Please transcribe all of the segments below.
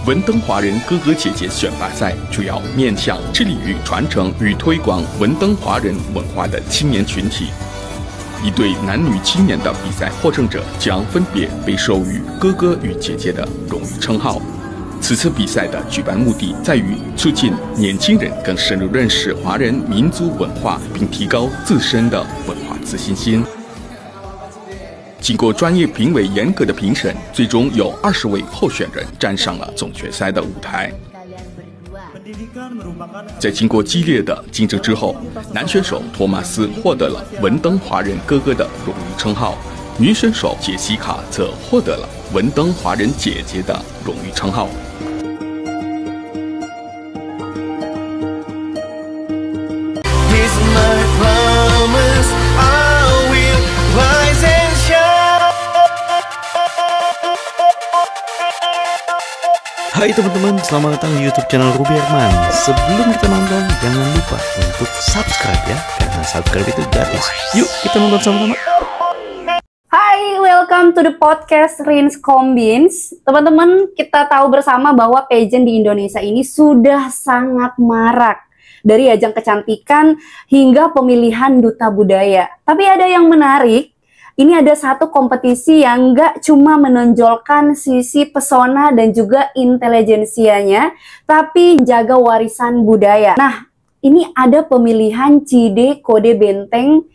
文登华人哥哥姐姐选拔赛主要面向致力于传承与推广文登华人文化的青年群体。一对男女青年的比赛获胜者将分别被授予哥哥与姐姐的荣誉称号。此次比赛的举办目的在于促进年轻人更深入认识华人民族文化，并提高自身的文化自信心。经过专业评委严格的评审，最终有20位候选人站上了总决赛的舞台。在经过激烈的竞争之后，男选手托马斯获得了文登华人哥哥的荣誉称号，女选手杰西卡则获得了文登华人姐姐的荣誉称号。Hai teman-teman, selamat datang di YouTube channel Ruby Herman. Sebelum kita nonton, jangan lupa untuk subscribe ya, karena subscribe itu gratis. Yuk kita nonton sama-sama. Hai, welcome to the podcast Rins Combines. Teman-teman, kita tahu bersama bahwa pageant di Indonesia ini sudah sangat marak. Dari ajang kecantikan hingga pemilihan duta budaya. Tapi ada yang menarik. Ini ada satu kompetisi yang nggak cuma menonjolkan sisi pesona dan juga intelijensianya, tapi jaga warisan budaya. Nah, ini ada pemilihan CIDE Kode Benteng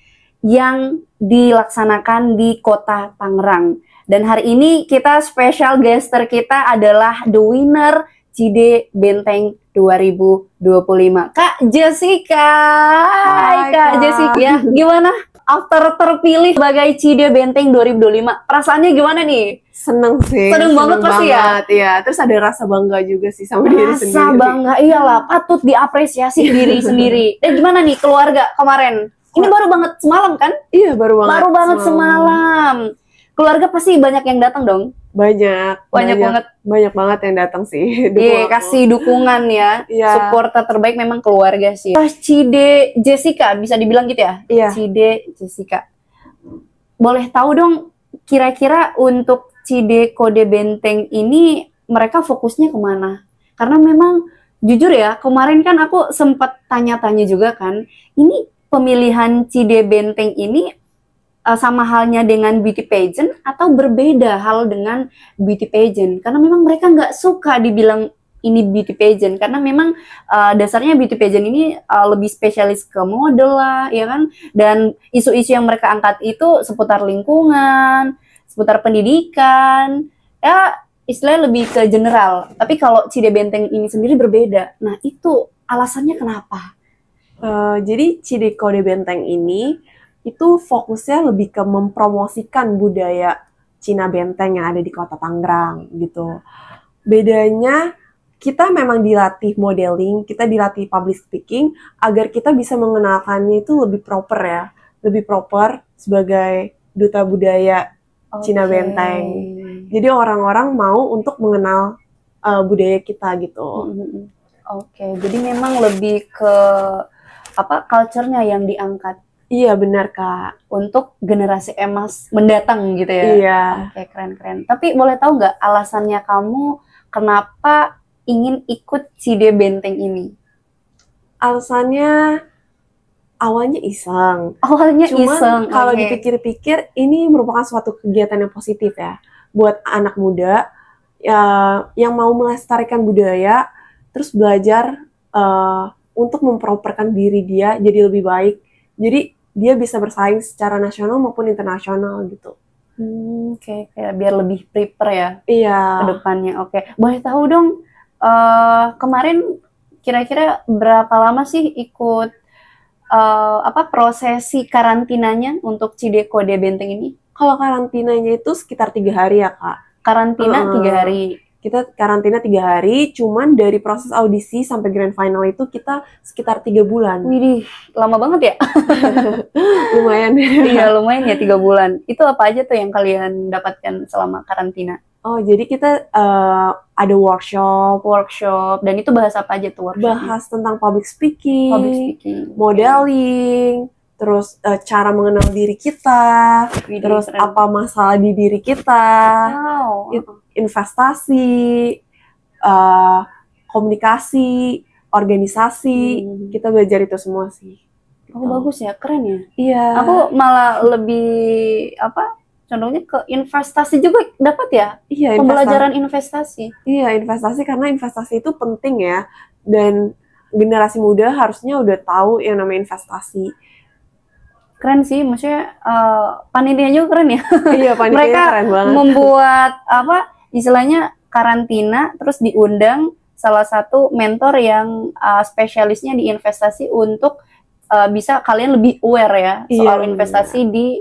yang dilaksanakan di Kota Tangerang. Dan hari ini kita special guester kita adalah the winner CIDE Benteng 2025. Kak Jessica. Hai Kak Jessica. Ya, gimana? After terpilih sebagai CIDE Benteng 2025, perasaannya gimana nih? Seneng sih. Seneng banget pasti ya? Iya, terus ada rasa bangga juga sih sama diri sendiri. Rasa bangga, iyalah, patut diapresiasi diri sendiri. Dan gimana nih keluarga kemarin? Ini baru banget semalam kan? Iya, baru banget semalam. Keluarga pasti banyak yang datang dong? Banyak banget yang datang sih. Iya, kasih dukungan ya. Supporter terbaik memang keluarga sih. CIDE Jessica, bisa dibilang gitu ya? Iya. CIDE Jessica. Boleh tahu dong, kira-kira untuk CIDE Kode Benteng ini mereka fokusnya kemana? Karena memang jujur ya, kemarin kan aku sempat tanya-tanya juga kan, ini pemilihan CIDE Benteng ini sama halnya dengan beauty pageant atau berbeda hal dengan beauty pageant? Karena memang mereka nggak suka dibilang ini beauty pageant, karena memang dasarnya beauty pageant ini lebih spesialis ke model lah, ya kan? Dan isu-isu yang mereka angkat itu seputar lingkungan, seputar pendidikan, ya istilahnya lebih ke general. Tapi kalau CIDE Benteng ini sendiri berbeda. Nah itu alasannya kenapa? Jadi CIDE Kode Benteng ini itu fokusnya lebih ke mempromosikan budaya Cina Benteng yang ada di Kota Tangerang gitu. Bedanya kita memang dilatih modeling, kita dilatih public speaking agar kita bisa mengenalkannya itu lebih proper ya, lebih proper sebagai duta budaya Cina Benteng. Jadi orang-orang mau untuk mengenal budaya kita gitu. Oke, jadi memang lebih ke culture-nya yang diangkat. Iya benar Kak. Untuk generasi emas mendatang gitu ya. Iya. Oke, keren-keren. Tapi boleh tahu nggak alasannya kamu kenapa ingin ikut CIDE Benteng ini? Alasannya awalnya iseng. Awalnya Cuman iseng. Kalau dipikir-pikir ini merupakan suatu kegiatan yang positif ya buat anak muda yang mau melestarikan budaya, terus belajar untuk memproperkan diri dia jadi lebih baik. Jadi dia bisa bersaing secara nasional maupun internasional gitu. Kayak biar lebih prepare ya. Iya. Ke depannya. Oke. Boleh tahu dong, kemarin kira-kira berapa lama sih ikut prosesi karantinanya untuk CIDE Kode Benteng ini? Kalau karantinanya itu sekitar 3 hari ya Kak. Karantina 3 hari. Kita karantina 3 hari, cuman dari proses audisi sampai grand final itu kita sekitar 3 bulan. Widih, lama banget ya? Lumayan. Iya, lumayan ya 3 bulan. Itu apa aja tuh yang kalian dapatkan selama karantina? Oh, jadi kita ada workshop, dan itu bahas apa aja tuh workshop? Bahas tentang public speaking, modeling, terus cara mengenal diri kita, terus apa masalah di diri kita, investasi, komunikasi, organisasi, kita belajar itu semua sih. Oh, bagus ya, keren ya. Iya. Aku malah lebih condongnya ke investasi juga dapat ya. Iya, pembelajaran investasi. Iya, investasi karena investasi itu penting ya. Dan generasi muda harusnya udah tahu yang namanya investasi. Keren sih, maksudnya panitia juga keren ya. Iya, panitia mereka keren banget. Membuat istilahnya karantina, terus diundang salah satu mentor yang spesialisnya di investasi untuk bisa kalian lebih aware ya soal investasi di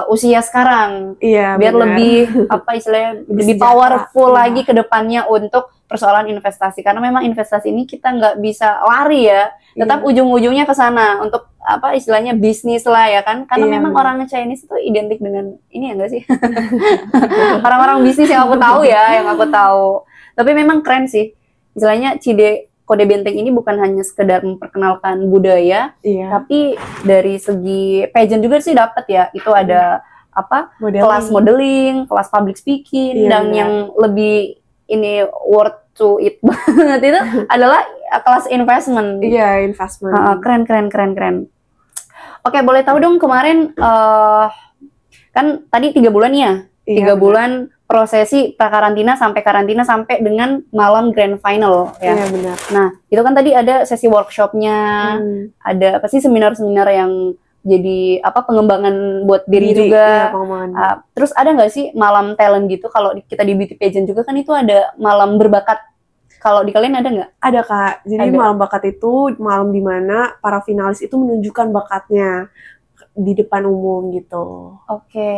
usia sekarang. Iya, biar benar. lebih istilahnya lebih powerful lagi ke depannya untuk persoalan investasi, karena memang investasi ini kita nggak bisa lari ya, tetap ujung-ujungnya ke sana untuk istilahnya bisnis lah ya kan, karena memang orang Chinese itu identik dengan ini ya enggak sih. Orang-orang bisnis yang aku tahu ya, tapi memang keren sih istilahnya. Cide Kode Benteng ini bukan hanya sekedar memperkenalkan budaya, tapi dari segi pageant juga sih dapat ya. Itu ada kelas modeling, kelas public speaking, dan yang lebih ini worth to it banget itu adalah kelas investment. Iya, investment. Keren. Oke, boleh tahu dong kemarin kan tadi 3 bulan ya, 3 bulan prosesi prakarantina sampai dengan malam grand final ya. Iya, benar. Nah, itu kan tadi ada sesi workshopnya, ada seminar-seminar yang jadi pengembangan buat diri juga. Iya, terus ada nggak sih malam talent gitu? Kalau kita di beauty pageant juga kan itu ada malam berbakat. Kalau di kalian ada nggak? Ada, Kak. Jadi malam bakat itu malam dimana para finalis itu menunjukkan bakatnya di depan umum gitu. Oke.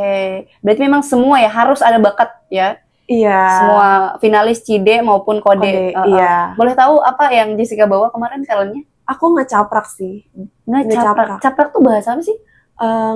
Berarti memang semua ya harus ada bakat ya? Iya. Semua finalis Cide maupun Kode. Iya. Boleh tahu apa yang Jessica bawa kemarin talentnya? Aku ngecaprak sih. Ngecaprak. Caprak tuh bahasa apa sih?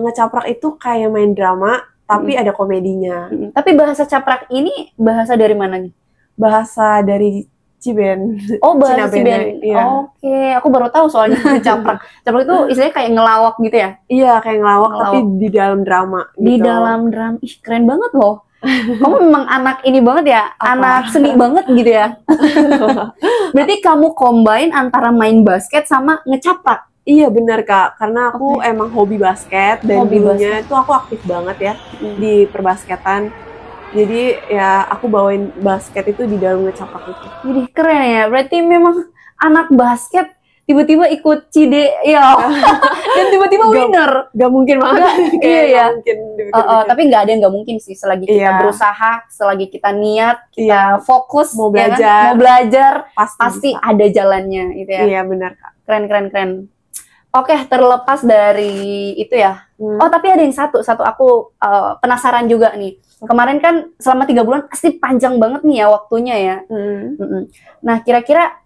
Ngecaprak itu kayak main drama, tapi ada komedinya. Tapi bahasa caprak ini bahasa dari mana nih? Bahasa dari Ciben. Oh, bahasa Ciben. Iya. Oke, aku baru tahu soalnya caprak. Caprak itu istilahnya kayak ngelawak gitu ya? Iya, kayak ngelawak. Tapi di dalam drama. Di dalam drama. Ih, keren banget loh. Kamu memang anak ini banget ya, anak seni banget gitu ya. Berarti kamu combine antara main basket sama ngecaprak. Iya, benar, Kak. Karena aku emang hobi basket dan dulunya itu aku aktif banget ya di perbasketan. Jadi ya aku bawain basket itu di dalam ngecaprak itu. Jadi keren ya. Berarti memang anak basket tiba-tiba ikut Cide ya. Dan tiba-tiba winner. Gak mungkin banget. Iya ya. Tapi nggak ada yang nggak mungkin sih, selagi kita berusaha, selagi kita niat, kita fokus, mau belajar, pasti ada jalannya gitu ya. Iya, benar, Kak. Keren. Oke, terlepas dari itu ya. Oh, tapi ada yang satu aku penasaran juga nih. Kemarin kan selama 3 bulan pasti panjang banget nih ya waktunya ya. Nah, kira-kira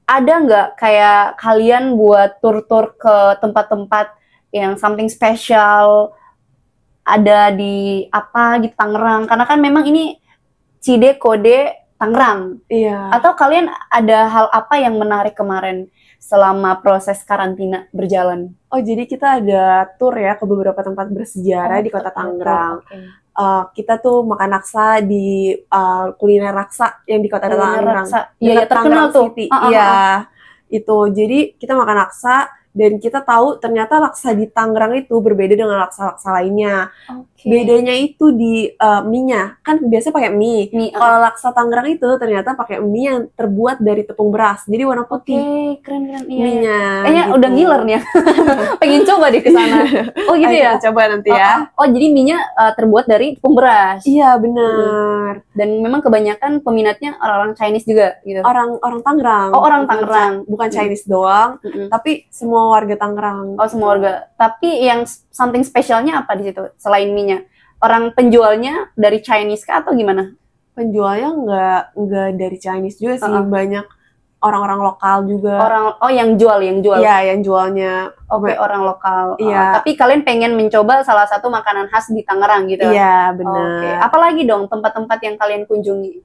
ada nggak kayak kalian buat tur-tur ke tempat-tempat yang something special, ada di gitu Tangerang? Karena kan memang ini Cide Kode Tangerang. Iya. Atau kalian ada hal apa yang menarik kemarin selama proses karantina berjalan? Oh, jadi kita ada tur ya ke beberapa tempat bersejarah di Kota Tangerang. Kita tuh makan laksa di kuliner laksa yang di Kota Tangerang. Iya, terkenal tuh. Iya, itu. Jadi kita makan laksa dan kita tahu ternyata laksa di Tangerang itu berbeda dengan laksa-laksa lainnya. Bedanya itu di mie-nya. Kan biasanya pakai mie. Kalau laksa Tangerang itu ternyata pakai mie yang terbuat dari tepung beras. Jadi warna putih. Keren. Iya. Mie-nya. Kayaknya gitu. Udah ngiler nih ya. Pengen coba deh ke sana. Oh, gitu ya. Kita coba nanti ya. Oh, jadi mie-nya terbuat dari tepung beras. Iya, benar. Dan memang kebanyakan peminatnya orang-orang Chinese juga gitu. Orang Tangerang. Oh, orang Tangerang. Bukan Chinese doang, tapi semua warga Tangerang. Oh, semua warga. Tapi yang something spesialnya apa di situ selain mie-nya? Orang penjualnya dari Chinese kah atau gimana? Penjualnya nggak dari Chinese juga sih, banyak orang-orang lokal juga. Yang jual. Iya, yang jualnya. Oke, orang lokal. Iya. Tapi kalian pengen mencoba salah satu makanan khas di Tangerang gitu? Iya, benar. Oke. Apalagi dong tempat-tempat yang kalian kunjungi?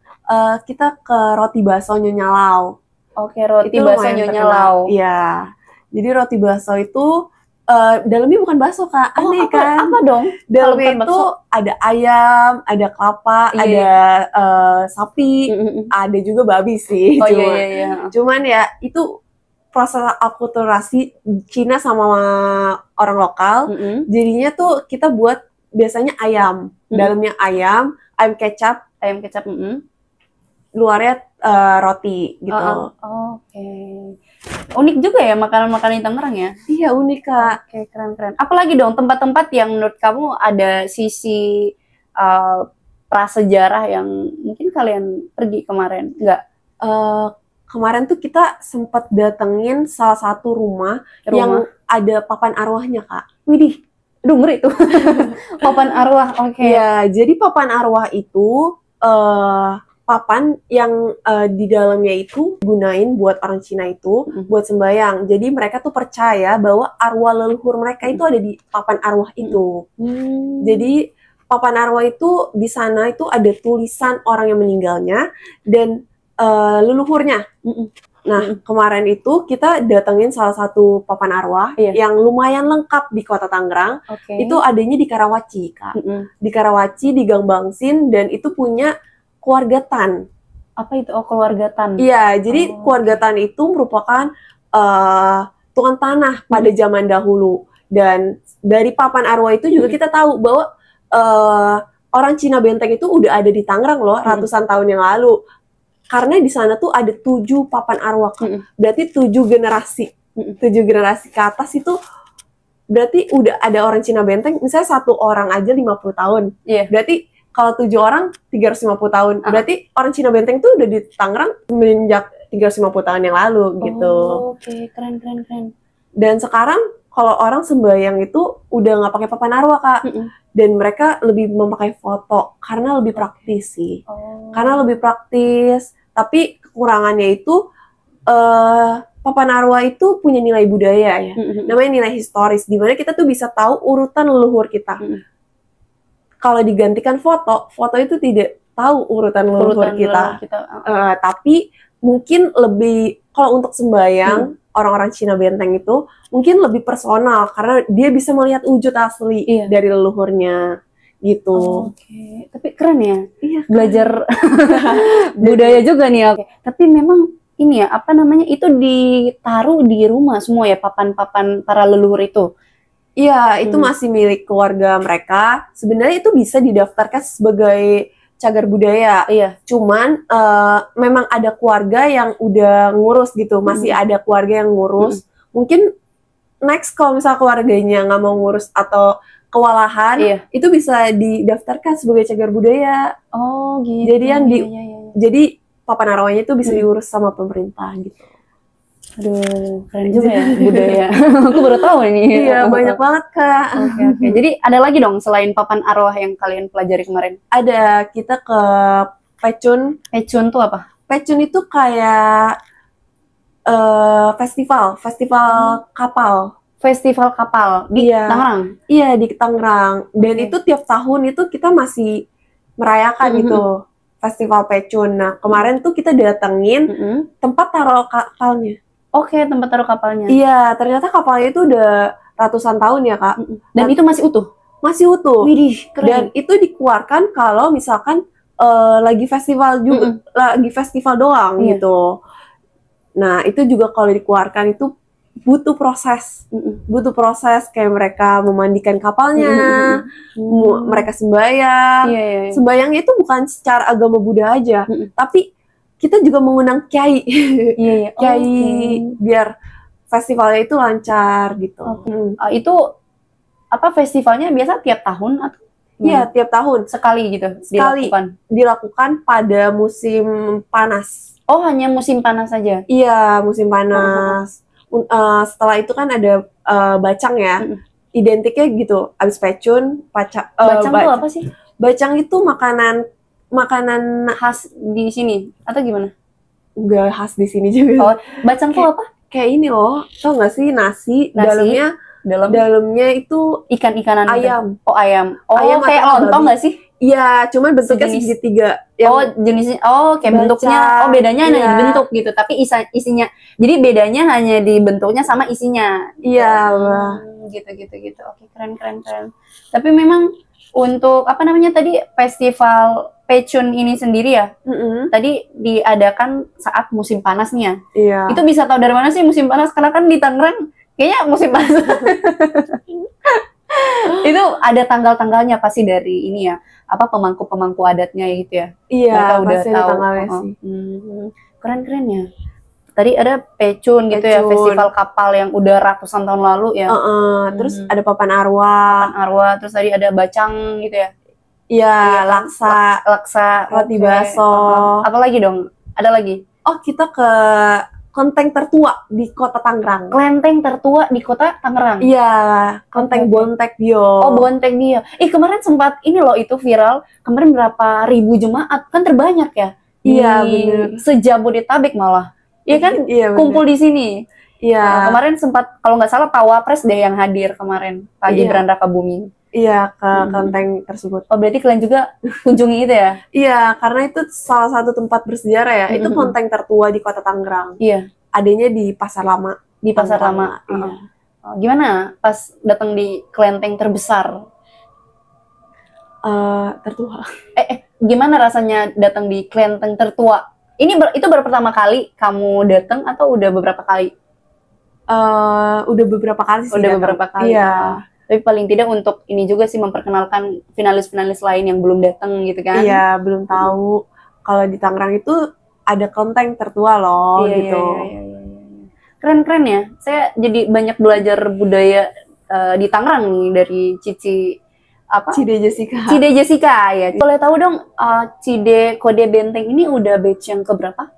Kita ke Roti Baso Nyonya Lau. Oke, Roti Baso Nyonya Lau. Iya. Jadi roti baso itu Dalamnya bukan bakso Kak, aneh kan? Apa dong? Dalamnya Kalau bukan itu ada ayam, ada kelapa, Iya, ada sapi, ada juga babi sih. Oh iya. Cuman ya itu proses akulturasi Cina sama orang lokal. Jadinya tuh kita buat biasanya ayam, dalamnya ayam kecap, luarnya roti gitu. Oke. Unik juga ya makanan-makanan di Tangerang ya? Iya unik Kak. Oke, keren. Apalagi dong tempat-tempat yang menurut kamu ada sisi prasejarah yang mungkin kalian pergi kemarin? Enggak? Kemarin tuh kita sempat datengin salah satu rumah yang ada papan arwahnya Kak. Widih, aduh ngeri tuh. Papan arwah, oke. Ya, jadi papan arwah itu papan yang di dalamnya itu gunain buat orang Cina itu buat sembahyang. Jadi mereka tuh percaya bahwa arwah leluhur mereka itu ada di papan arwah itu. Jadi papan arwah itu di sana itu ada tulisan orang yang meninggalnya dan leluhurnya. Nah, kemarin itu kita datengin salah satu papan arwah yang lumayan lengkap di Kota Tangerang. Itu adanya di Karawaci, Kak. Di Karawaci, di Gang Bangsin, dan itu punya keluarga Tan. Apa itu? Oh, keluarga Tan. Iya, jadi keluarga Tan itu merupakan tuan tanah pada zaman dahulu. Dan dari papan arwah itu juga kita tahu bahwa orang Cina Benteng itu udah ada di Tangerang loh, ratusan tahun yang lalu. Karena di sana tuh ada 7 papan arwah. Berarti 7 generasi. 7 generasi ke atas itu berarti udah ada orang Cina Benteng. Misalnya 1 orang aja 50 tahun. Berarti kalau 7 orang 350 tahun. Berarti orang Cina Benteng tuh udah di Tangerang menjak 350 tahun yang lalu gitu. Oke, keren. Dan sekarang kalau orang sembahyang itu udah nggak pakai papan arwah Kak. Dan mereka lebih memakai foto karena lebih praktis sih. Karena lebih praktis. Tapi kekurangannya itu papan arwah itu punya nilai budaya ya. Namanya nilai historis. Dimana kita tuh bisa tahu urutan leluhur kita. Kalau digantikan foto itu tidak tahu urutan leluhur kita. Tapi mungkin lebih, kalau untuk sembahyang, orang-orang Cina Benteng itu mungkin lebih personal karena dia bisa melihat wujud asli dari leluhurnya gitu. Oke, tapi keren ya. Iya, belajar budaya juga nih ya. Tapi memang ini ya, apa namanya, itu ditaruh di rumah semua ya, papan-papan para leluhur itu. Iya, itu masih milik keluarga mereka. Sebenarnya itu bisa didaftarkan sebagai cagar budaya. Cuman memang ada keluarga yang udah ngurus gitu. Masih ada keluarga yang ngurus. Mungkin next kalau misalnya keluarganya nggak mau ngurus atau kewalahan, itu bisa didaftarkan sebagai cagar budaya. Oh gitu. Jadi yang jadi papan arwahnya itu bisa diurus sama pemerintah gitu. Aduh, keren juga ya budaya. Aku baru tahu ini. Iya, banyak banget Kak. Oke. Jadi ada lagi dong selain papan arwah yang kalian pelajari kemarin? Ada, kita ke Pecun. Pecun tuh apa? Pecun itu kayak festival kapal. Festival kapal di Tangerang? Iya, di Tangerang. Dan itu tiap tahun itu kita masih merayakan gitu, Festival Pecun. Nah, kemarin tuh kita datengin tempat taruh kapalnya. Oke, tempat taruh kapalnya. Iya, ternyata kapalnya itu udah ratusan tahun ya, Kak. Dan itu masih utuh? Masih utuh. Widih, keren. Dan itu dikeluarkan kalau misalkan lagi festival juga, lagi festival doang gitu. Nah, itu juga kalau dikeluarkan itu butuh proses kayak mereka memandikan kapalnya, mereka sembahyang. Sembahyangnya itu bukan secara agama Buddha aja, tapi kita juga mengundang kiai, biar festivalnya itu lancar gitu. Itu apa, festivalnya biasa tiap tahun atau? Iya, tiap tahun sekali gitu. Dilakukan pada musim panas. Oh, hanya musim panas saja? Iya, musim panas. Setelah itu kan ada bacang ya, identiknya gitu. Abis Pecun, bacang itu apa sih? Bacang itu makanan khas di sini atau gimana? Enggak khas di sini juga. Oh, bacang itu apa? Kayak ini loh, tau nggak sih, nasi. Dalamnya itu ikan-ikanan ayam. Gitu. Oh, ayam. Oh, ayam kayak lontong nggak sih? Iya, cuman bentuknya Sejenis. segitiga. Jenisnya, kayak baca, bentuknya, bedanya hanya iya. di bentuk gitu, tapi isinya, jadi bedanya hanya di bentuknya sama isinya. Iya, Gitu. Oke, keren. Tapi memang untuk apa namanya tadi festival Pecun ini sendiri ya, tadi diadakan saat musim panas nih ya. Iya. Itu bisa tahu dari mana sih musim panas? Karena kan di Tangerang kayaknya musim panas. Itu ada tanggal-tanggalnya pasti dari ini ya, apa pemangku adatnya gitu ya. Iya, Mereka udah pasti ada tahu. tanggalnya sih. Keren ya. Tadi ada Pecun gitu ya, Pecun. festival kapal yang udah ratusan tahun lalu ya. Terus ada papan arwah. Arwah, terus tadi ada bacang gitu ya. Iya, laksa. Laksa, Roti oke. baso. Apa lagi dong? Ada lagi? Oh, kita ke kelenteng tertua di kota Tangerang. Kelenteng tertua di kota Tangerang. Iya, kelenteng Oke. Bontek Bio. Oh, Bontek dia. Kemarin sempat ini loh, itu viral. Kemarin berapa ribu jemaat, kan terbanyak ya? Iya, Di bener. Sejabodetabek malah. Iya kan? Iya, bener. Kumpul di sini. Iya. Nah, kemarin sempat, kalau nggak salah Pak Wapres deh yang hadir kemarin. Pak Iya. Gibran Rakabuming. Iya, ke kelenteng tersebut. Oh, berarti kalian juga kunjungi itu ya? Iya, karena itu salah satu tempat bersejarah ya. Itu kelenteng tertua di kota Tangerang. Iya, Adanya di Pasar Lama. di Pasar Lama. Iya. Gimana pas datang di kelenteng terbesar? Tertua. Gimana rasanya datang di kelenteng tertua? Itu baru pertama kali kamu datang atau udah beberapa kali? Udah beberapa kali sih. Udah datang. beberapa kali. Iya. Tapi paling tidak untuk ini juga sih memperkenalkan finalis-finalis lain yang belum datang gitu kan? Iya, belum tahu. Kalau di Tangerang itu ada kelenteng tertua loh, Iya, gitu. iya. Keren ya. Saya jadi banyak belajar budaya di Tangerang nih dari Cici Cide Jessica. Cide Jessica ya. Boleh tahu dong Cide Kode Benteng ini udah batch yang keberapa?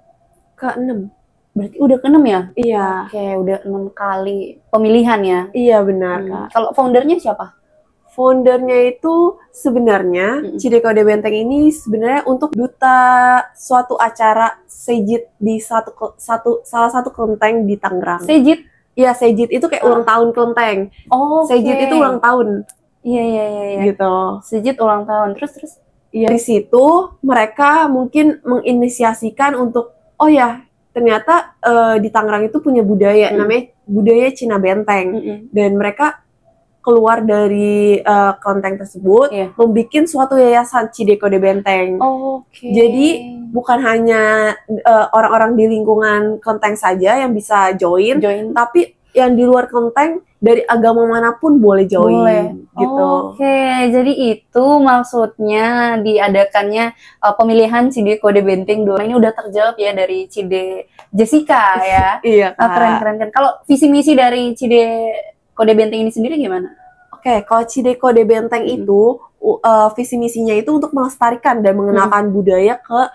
Ke-6. Berarti udah ke-6 ya? Iya. Oke, udah 6 kali pemilihan ya. Iya, benar, Kak. Kalau foundernya siapa? Foundernya itu sebenarnya Cide Kode Benteng ini sebenarnya untuk duta suatu acara sejid di salah satu kelenteng di Tangerang. Sejid. Iya, sejid itu kayak ulang tahun kelenteng. Oh, Sejid itu ulang tahun Iya. gitu. Sejid ulang tahun. Terus. Iya, di situ mereka mungkin menginisiasikan untuk ternyata di Tangerang itu punya budaya namanya budaya Cina Benteng. Dan mereka keluar dari kelenteng tersebut, membuat suatu yayasan Cide Kode Benteng. Oke. Jadi bukan hanya orang-orang di lingkungan kelenteng saja yang bisa join, tapi yang di luar kelenteng dari agama manapun boleh join. Gitu. Oke, jadi itu maksudnya diadakannya pemilihan Cide Kode Benteng 2. Ini udah terjawab ya dari Cide Jessica ya. Iya, Kak. Keren. Kalau visi misi dari Cide Kode Benteng ini sendiri gimana? Oke, kalau Cide Kode Benteng itu visi misinya itu untuk melestarikan dan mengenalkan budaya ke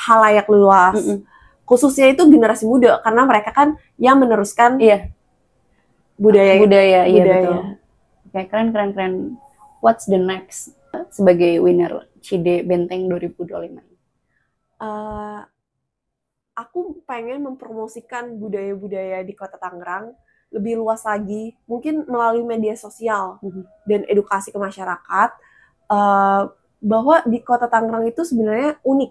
halayak luas. Khususnya itu generasi muda karena mereka kan yang meneruskan budaya. Iya betul. Oke, keren. What's the next sebagai winner Cide Benteng 2025? Aku pengen mempromosikan budaya-budaya di Kota Tangerang lebih luas lagi, mungkin melalui media sosial dan edukasi ke masyarakat bahwa di Kota Tangerang itu sebenarnya unik,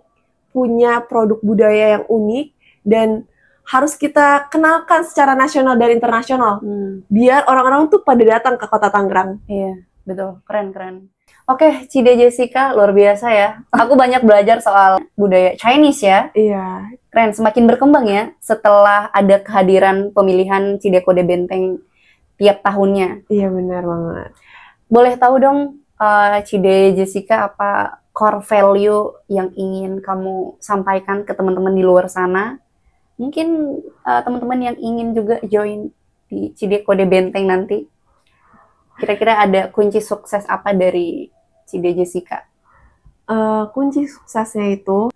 punya produk budaya yang unik dan harus kita kenalkan secara nasional dan internasional biar orang-orang tuh pada datang ke Kota Tangerang. Iya, betul, keren. Oke, Cide Jessica luar biasa ya. Aku banyak belajar soal budaya Chinese ya. Iya. Keren, semakin berkembang ya setelah ada kehadiran pemilihan Cide Kode Benteng tiap tahunnya. Iya, benar banget. Boleh tahu dong Cide Jessica apa core value yang ingin kamu sampaikan ke teman-teman di luar sana? Mungkin teman-teman yang ingin juga join di Cide Kode Benteng nanti. Kira-kira ada kunci sukses apa dari Cide Jessica? Kunci suksesnya itu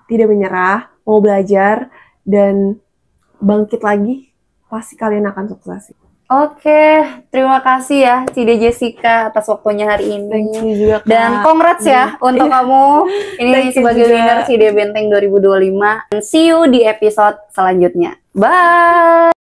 tidak menyerah, mau belajar, dan bangkit lagi, pasti kalian akan sukses. Oke, terima kasih ya Cide Jessica atas waktunya hari ini. Thank you juga, Kak. Dan congrats ya untuk kamu ini Thank you sebagai juga. winner Cide Benteng 2025. And see you di episode selanjutnya. Bye!